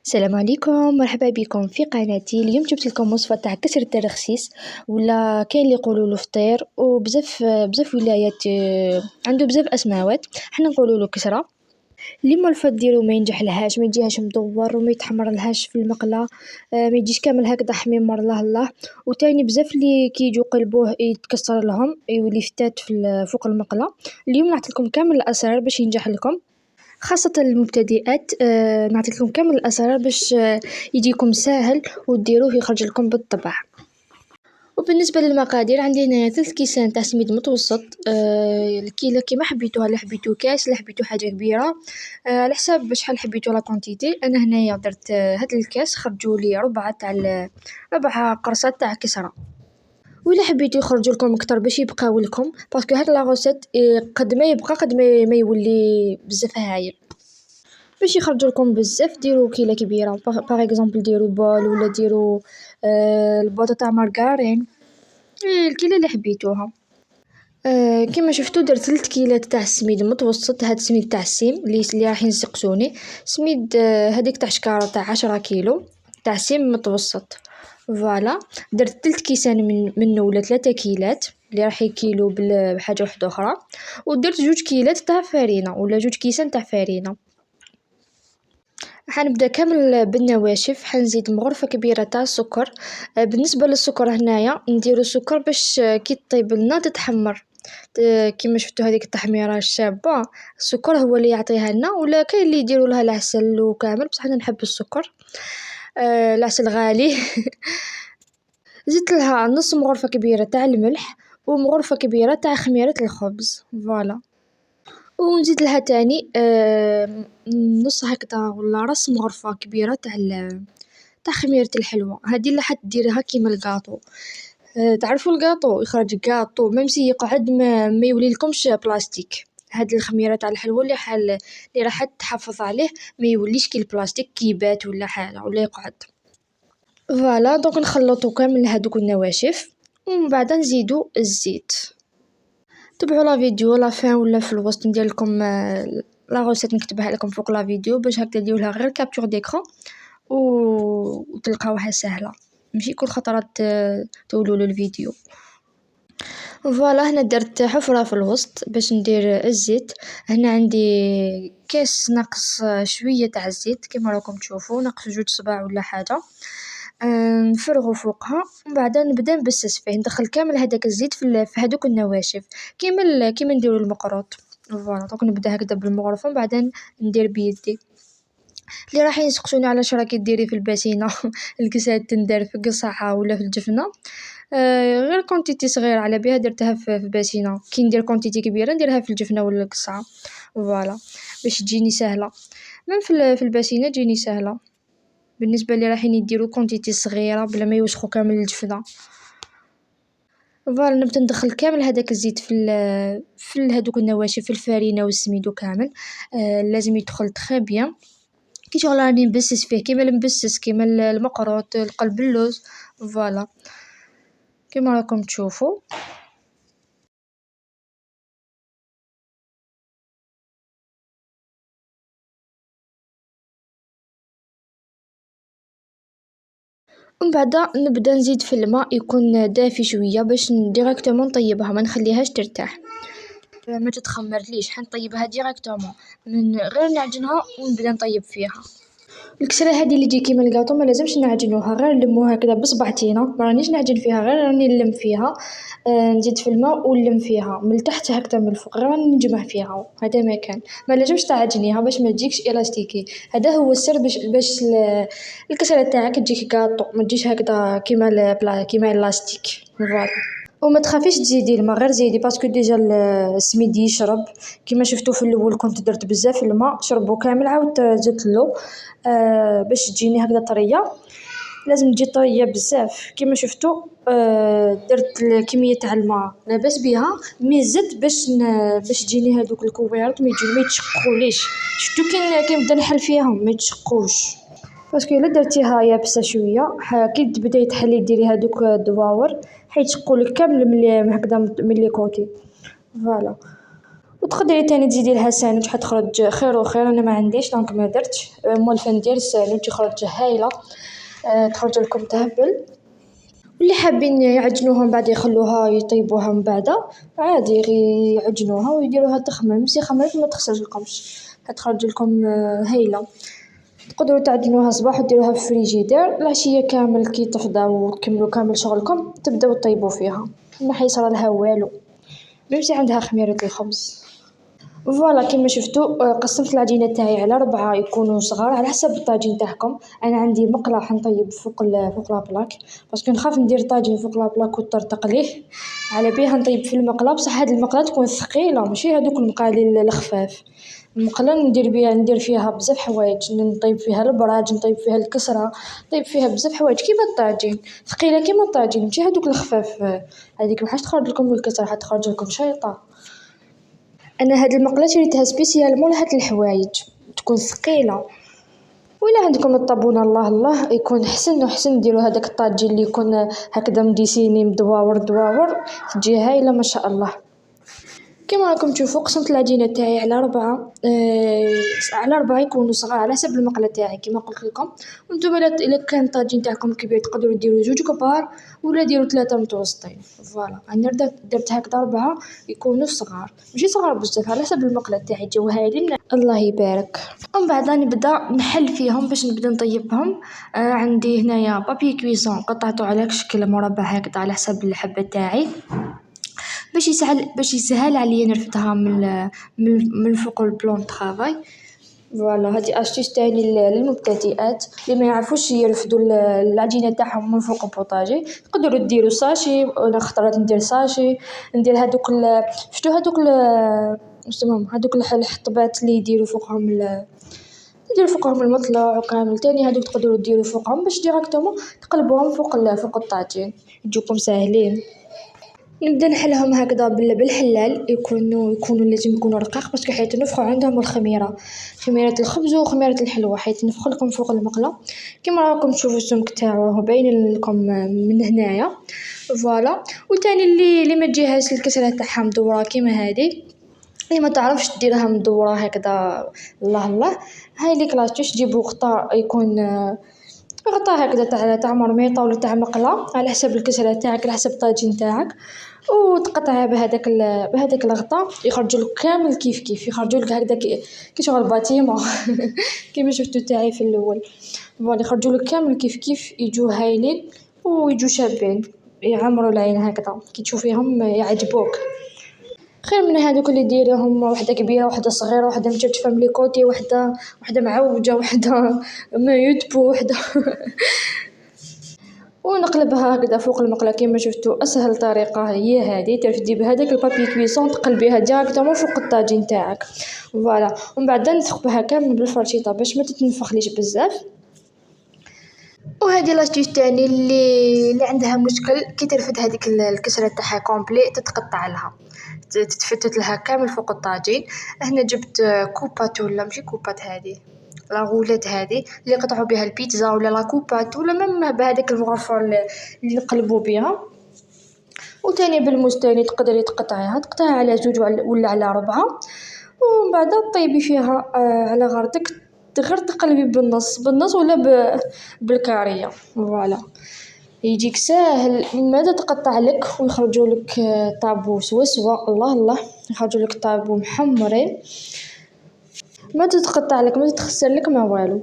السلام عليكم، مرحبا بكم في قناتي. اليوم جبت لكم وصفة تاع كسر الترخيص، ولا كاين اللي يقولوا له فطير، وبزاف ولايات عنده بزاف اسماوات. حنا نقولوا له كسرة. اللي مرفض ديرو ما ينجح لهاش، ما يجيهاش مدور وما يتحمر لهاش في المقله، ما يجيش كامل هكذا حميمر الله. وتاني بزاف اللي كي يجوا يقلبوه يتكسر لهم يولي فتات فوق المقله. اليوم نعطي لكم كامل الاسرار باش ينجح لكم، خاصة المبتدئات. نعطي لكم كامل الأسرار باش يجيكم ساهل وديروه يخرج لكم بالطبع. وبالنسبة للمقادير عندي هنا 3 كيسان تاع سميد متوسط. الكيلة كيما حبيتوها، اللي حبيتو كاس، اللي حبيتو حاجة كبيرة، على حساب شحال حبيتو لا كونتيتي. أنا هنايا درت هاد الكاس خرجوا لي ربع قرصات تاع كسرة. ولا حبيتو يخرجوا لكم اكثر باش يبقاو لكم، باسكو هاد لا روسيت قد ما يبقى قد ما يولي بزاف هايل. باش يخرجوا لكم بزاف ديروا كيله كبيره، باغ اكزومبل ديروا بول، ولا ديروا البوطه تاع مارغرين، الكيله اللي حبيتوها. كما شفتوا درت 3 كيلات تاع السميد المتوسط. هاد السميد تاع السيم اللي راح يسقسوني سميد، هذيك تاع شكاره تاع 10 كيلو تاع سيم متوسط. فوالا درت 3 كيسان منه ولا 3 كيلات اللي راح يكيلو بحاجه واحده اخرى. ودرت 2 كيلات تاع فرينه ولا 2 كيسان تاع فرينه. حنبدا كامل بالنواشف. حنزيد مغرفه كبيره تاع السكر. بالنسبه للسكر هنايا نديرو السكر باش كي طيب لنا تتحمر. كيما شفتوا هذيك التحميره الشابه، السكر هو اللي يعطيها لنا. ولا كاين اللي يديروا لها العسل وكامل، بصح انا نحب السكر. العسل غالي. زدت لها نص مغرفه كبيره تاع الملح ومغرفه كبيره تاع خميره الخبز. فوالا ونزيد لها تاني نص هكذا ولا راس مغرفة كبيرة تاع خميرة الحلوى. هذه اللي حتديرها كيما الكاطو. تعرفوا الكاطو يخرج كاطو ميمسي يقعد ما يولي لكمش بلاستيك. هاد الخميرة تاع الحلوى اللي راح تحافظ عليه ما يوليش كي البلاستيك كيبات ولا حاجة ولا يقعد. فوالا دونك نخلطو كامل هادوك النواشف ومن بعد نزيدو الزيت. تبعوا لا فيديو لا فين ولا في الوسط ندير لكم لا روسيت نكتبها لكم فوق لا فيديو باش هكا ديرولها غير كابتور ديكران وتلقاوها سهله، ماشي كل خطره تولوا الفيديو. فوالا هنا درت حفره في الوسط باش ندير الزيت. هنا عندي كاس ناقص شويه تاع الزيت كما راكم تشوفوا، ناقص 2 صباع ولا حاجه. نفرغو فوقها ومن بعد نبدا نبسس فيه، ندخل كامل هذاك الزيت في هذوك النواشف كيما نديرو المقروط. فوالا دونك نبدا هكذا بالمغرفه ومن بعد ندير بيدي. اللي راح يسقسوني على راكي ديري في الباسينه الكسات تندار في قصعه ولا في الجفنه. غير كونتيتي صغيره على بها درتها في باسينه. كي ندير كونتيتي كبيره نديرها في الجفنه ولا القصعه. فوالا باش تجيني سهله، من في الباسينه تجيني سهله بالنسبه اللي رايحين يديروا كونتيتي صغيره بلا ما يوسخوا كامل الجفنه. فوالا نبدا ندخل كامل هذاك الزيت في هذوك النواشف، في الفرينه والسميد وكامل. لازم يدخل تري بيان كي شغل راني نبسس فيه كيما المبسس كيما المقروط القلب اللوز. فوالا كيما راكم تشوفوا. ومن بعد نبدا نزيد في الماء يكون دافي شويه باش ديريكتومون نطيبها ما نخليهاش ترتاح، ما تتخمرليش. حنطيبها ديريكتومون من غير نعجنها ونبدا نطيب فيها. الكسرة هذه اللي تجي كيما الكاطو ما لازمش نعجنوها، غير نلموها كذا بصبعتينا، ما رانيش نعجن فيها غير راني نلم فيها. نزيد في الماء ونلم فيها من التحت هكذا من الفوق، غير راني نجمع فيها. هذا ما كان، ما لازمش تعجنيها باش ما تجيكش الاستيكي. هذا هو السر باش الكسرة تاعك تجيك كاطو ما تجيش هكذا كيما الاستيك. فوالا وما تخافيش تزيدي الماء، غير زيدي باسكو ديجا السميد يشرب. كيما شفتوا في الاول كنت درت بزاف الماء شربوا كامل، عاودت زدت له باش تجيني هكذا طريه. لازم تجي طريه بزاف كيما شفتوا. درت الكميه تاع الماء لاباس بها، مي زدت باش تجيني هذوك الكويرات ما يتشقوليش. شفتوا كي نبدا نحل فيهم ما يتشقوش، باسكو الا درتيها يابسه شويه كي تبداي تحلي ديري هذوك الدواور حيتشقولك كامل من هكذا من لي كوتي. فوالا وتقدري تاني تزيدي لها ساندويتش حتخرج خير وخير. انا ما عنديش دونك ما درتش، موالفه ندير الساندويتش يخرج هايله. تخرج لكم تهبل. واللي حابين يعجنوها بعد يخلوها يطيبوها من بعد عادي غي يعجنوها ويديروها تخمر، مش يخمرت ما تخسرش لكمش، حتخرج لكم هايله. تقدروا تعجنوها صباح وديروها في الفريجيدير، العشيه كامل كي تفضاو وتكملوا كامل شغلكم تبداو طيبوا فيها، ما حيصرى لها والو، ميمشي عندها خميرة الخبز. فوالا كيما شفتوا قسمت العجينه تاعي على 4 يكونوا صغار على حسب الطاجين تاعكم. انا عندي مقله حنطيب فوق لابلاك، باسكو نخاف ندير طاجين فوق لابلاك وطرطق ليه، على بيها نطيب في المقله. بصح هاد المقله تكون ثقيله ماشي هادوك المقالي الخفاف. المقله ندير فيها بزاف حوايج، نطيب فيها البراج، نطيب فيها الكسره، نطيب فيها بزاف حوايج كيما الطاجين، ثقيله كيما الطاجين ماشي هادوك الخفاف. هذيك ما حاش تخرج لكم بالكسره، حتخرج لكم شيطه. انا هاد المقله شريتها سبيسيالمون لهاد الحوايج، تكون ثقيله. ولا عندكم الطابونه الله الله يكون حسن وحسن ديروا هذاك الطاجين اللي يكون هكذا مديسيني مدواور دواور، تجي هايله ما شاء الله. كما راكم تشوفوا قسمت العجينه تاعي على 4، على 4 يكونوا صغار على حسب المقله تاعي كما قلت لكم. وانتم الا كان الطاجين تاعكم كبير تقدروا ديروا 2 كبار ولا ديروا 3 متوسطين. فوالا انا درت هكذا 4 يكونوا صغار ماشي صغار بزاف، على حسب المقله تاعي جو هايلين الله يبارك. ومن بعد نبدا نحل فيهم باش نبدا نطيبهم. عندي هنايا بابي كويسون قطعته على شكل مربع هكذا على حسب الحبه تاعي، باش يسهل عليا نرفدها من فوق البلون طرافاي. فوالا هذه اشتيش تاني للمبتدئات اللي ما يعرفوش يرفدوا العجينه تاعهم من فوق البوطاجي. تقدروا ديروا ساشي، انا خطرات ندير ساشي، ندير هذوك شفتوا هذوك اسمهم هذوك الحطبات اللي يديروا فوقهم نديروا فوقهم المطلع وكامل تاني، هذوك تقدروا ديروا فوقهم باش ديراكتومون تقلبوهم فوق الطاجين يجوكم ساهلين. نبدا نحلهم هكذا بالحلال، يكونوا لازم يكونوا رقاق باسكو حيت نفخوا عندهم الخميره، خميره الخبز وخميره الحلوى حيت نفخ لكم فوق المقله. كما راكم تشوفوا السمك تاعو باين لكم من هنايا. فوالا وثاني اللي ما تجيهاش الكسره تاعها مدوره كيما هذه، اللي ما تعرفش ديرها مدوره هكذا الله الله، هاي اللي كلاش تجيبوا غطاء يكون غطاء هكذا تاع مرميطه ولا تاع مقله على حسب الكسره تاعك على حسب الطاجين تاعك، وتقطعها بهذاك الغطاء يخرج لك كامل كيف يخرج لك هكذا كي شغل باتيمون كيما شفتوا تاعي في الاول. فوالا يخرج لك كامل كيف يجوا هايلين ويجوا شابين يعمروا العين هكذا كي تشوفيهم يعجبوك. خير من هذوك اللي ديرهم وحده كبيره وحده صغيره وحده مشرشفه من كوتي وحده معوجه وحده ما يدبو وحده ونقلبها هكذا فوق المقله كما شفتوا. اسهل طريقه هي هذه، ترفدي بهذاك البابي كويسون تقلبيها ديريكتومون فوق الطاجين تاعك. فوالا ومن بعد نثقبها كامل بالفرشيطه باش ما تتنفخليش بزاف. وهذه لاستيش تاني اللي عندها مشكل كي ترفد هذيك الكسره تاعها كومبلي تتقطع لها، تتفتت لها كامل فوق الطاجين. هنا جبت كوبات ولا ماشي كوبات، هذه لاغولات هذه اللي قطعوا بها البيتزا ولا لا كوبات ولا مما بهذيك المغرفه اللي نقلبوا بها. وتاني بالموس تاني تقدري تقطعيها على 2 ولا على 4، ومن بعد طيبي فيها على غرضك غير تقلبي بالنص ولا بالكاريه. فوالا يجيك ساهل، ماذا تقطع لك ويخرجوا لك طابو سوا الله الله، يخرجوا لك طابو محمرين، ما تتقطع لك ما تتخسر لك ما والو.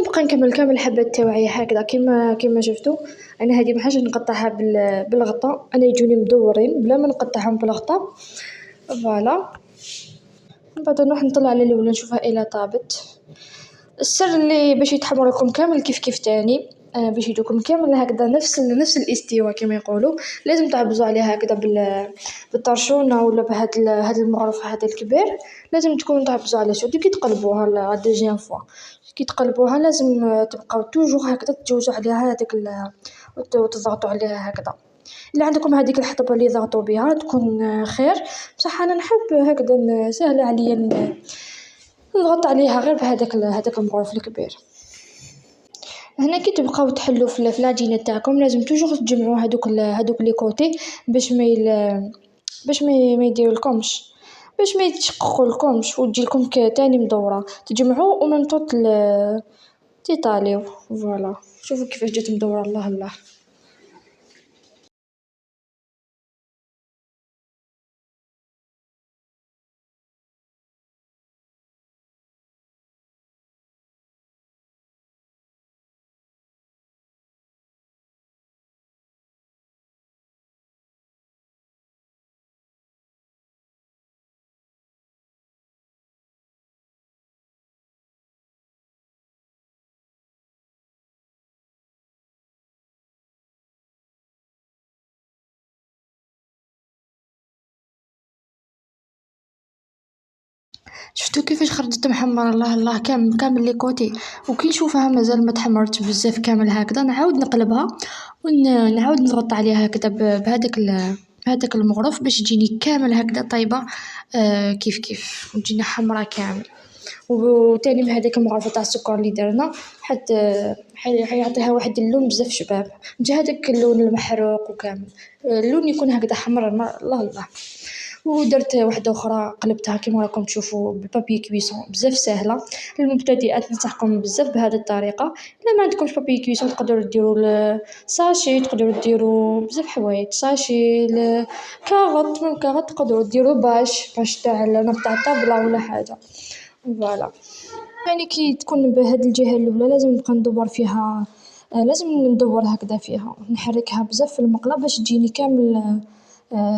نبقى نكمل كامل الحبات تاوعي هكذا كما شفتوا. انا هذه ما حاجه نقطعها بالغطاء، انا يجوني مدورين بلا ما نقطعهم بالغطاء. فوالا بعد نروح نطلع على الاولى نشوفها الى طابت. السر اللي باش يتحمر لكم كامل كيف تاني باش يجوكم كامل هكذا نفس الاستواء كما يقولوا، لازم تعبزوا عليها هكذا بالطرشونه ولا هاد المغرفه هذا الكبير، لازم تكونوا تعبزوا على شو كي تقلبوها لا دوزيام فوا كي تقلبوها لازم تبقاو توجور هكذا تجوزوا عليها هذيك وتضغطوا عليها هكذا. اللي عندكم هذيك الحطبه اللي ضغطوا بها تكون خير، بصح انا نحب هكذا سهله عليا نضغط عليها غير بهذاك المغرف الكبير. هنا كي تبقاو تحلوا في العجينه تاعكم لازم توجور تجمعوا هذوك لي كوتي باش ما يديروا لكمش. باش ما يتشققولكمش وتجيلكم تاني مدورة، تجمعو و ميم طون تيطاليو. فوالا شوفو كيفاش جات مدورة، الله الله. شفتو كيفاش خرجت محمرة، الله الله، كامل لي كوتي. وكي نشوفها مازال ما تحمرتش بزاف كامل هكذا، نعاود نقلبها ونعاود نضغط عليها هكذا بهذاك المغرف باش تجيني كامل هكذا طيبة. كيف كيف وتجينا حمرا كامل. وتاني من هذاك المغرفة تاع السكر اللي درنا، حتى حيعطيها واحد اللون بزاف شباب، جا هذاك اللون المحروق وكامل. اللون يكون هكذا حمر، الله الله. ودرت واحدة أخرى قلبتها كيما راكم تشوفوا ببابي كويسون، بزاف ساهلة للمبتدئات. ننصحكم بزاف بهذه الطريقة. إلا ما عندكمش بابي كويسون تقدروا ديروا ساشي، تقدروا ديروا بزاف حوايج، ساشي كاغوط، من كاغوط تقدروا ديروا باش تاع النفط تاع الطابلة ولا حاجة. فوالا يعني كي تكون بهاد الجهة الأولى لازم نبقى ندور فيها، لازم ندور هكذا فيها، نحركها بزاف في المقلة باش تجيني كامل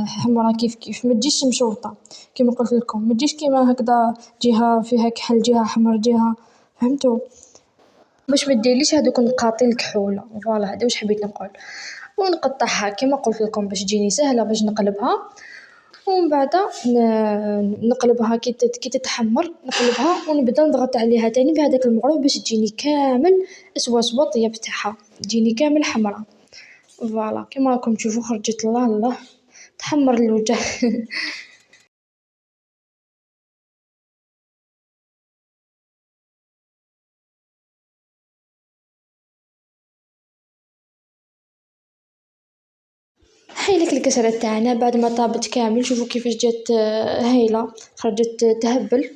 حمرا كيف كيف، ما تجيش مشوطة كيما قلت لكم، ما تجيش كيما هكذا جهة فيها كحل جهة حمر جهة، فهمتوا؟ باش ما ديرليش هادوك النقاطي الكحولة. فوالا هذا واش حبيت نقول. ونقطعها كيما قلت لكم باش تجيني سهلة باش نقلبها. ومن بعد نقلبها كي تتحمر نقلبها ونبدا نضغط عليها تاني بهذاك المغرف باش تجيني كامل اسود الطياب تاعها، تجيني كامل حمرا. فوالا كيما راكم تشوفوا خرجت، الله الله، تحمر الوجه. هايلك الكسرة تاعنا بعد ما طابت كامل، شوفوا كيفاش جات هايلة، خرجت تهبل،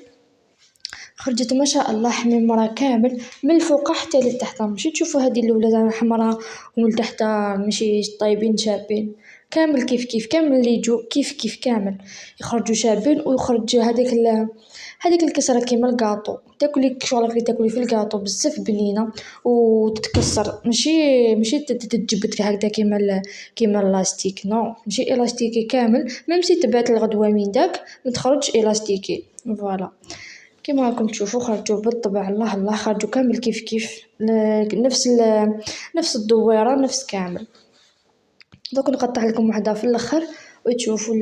خرجت ما شاء الله حميمرة كامل من الفوق حتى لتحت. ماشي تشوفوا هذه الاولى زعما حمراء ومن تحت ماشي طايبين شابين، كامل كيف كيف، كامل اللي يجو كيف كيف كامل يخرجوا شابين. ويخرج هذيك الكسرة كيما الكاطو، تاكلي شغل اللي تاكلي في الكاطو بزاف بنينة وتتكسر، ماشي تتجبد هكذا كيما الاستيك، نو ماشي الاستيكي كامل، ميم سي تبات الغدوة من داك متخرجش الاستيكي. فوالا كيما راكم تشوفوا خرجوا بالطبع، الله الله، خرجوا كامل كيف كيف، نفس الدويرة نفس كامل. دوك نقطع لكم وحده في الاخر وتشوفوا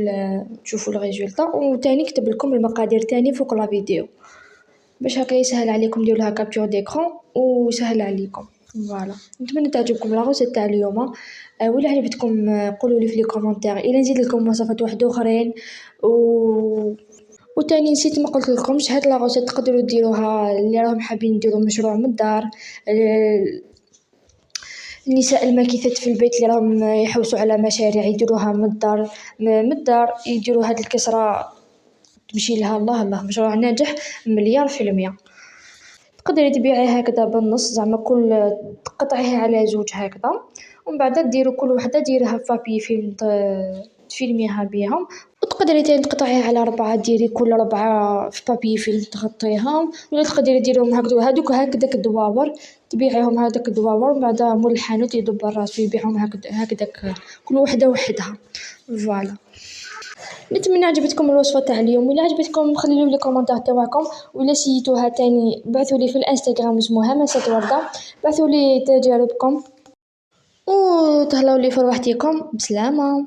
تشوفوا الريزولطا، وتاني نكتب لكم المقادير تاني فوق لا فيديو باش هكا يسهل عليكم ديروا لها كابتور ديكرون وسهل عليكم. فوالا نتمنى تعجبكم لا غوسيت تاع اليوم. ولا عجبتكم قولوا لي في لي كومونتير الا نزيد لكم وصفات واحده اخرين. وتاني نسيت ما قلت لكمش هاد لا غوسيت تقدروا ديروها اللي راهم حابين يديروا مشروع من الدار. النساء الماكثات في البيت اللي راهم يحوسوا على مشاريع يديروها من الدار يديروا هاد الكسرة تمشي لها، الله الله، مشروع ناجح 100%. تقدري تبيعي هكذا بالنص، زعما كل تقطعيها على زوج هكذا، ومن بعد ديروا كل وحده ديريها في بابي فيلم تفيلميها بيهم. وتقدري تاني تقطعيها على 4، ديري كل 4 في بابي فيلم تغطيهم، ولا تقدري ديريهم هكذا هكذاك الدواور تبيعيهم هذاك الدواور، بعد مول الحانوت يدبر راسو يبيعهم هكذاك كل وحده وحدها. فوالا نتمنى عجبتكم الوصفة تاع اليوم، ولا عجبتكم خليوا لي كومونتير تاعكم، ولا سيتوها تاني بعثوا لي في الانستغرام اسمها همسات وردة، بعثوا لي تجاربكم وتهلاو لي في روحتكم بسلامة.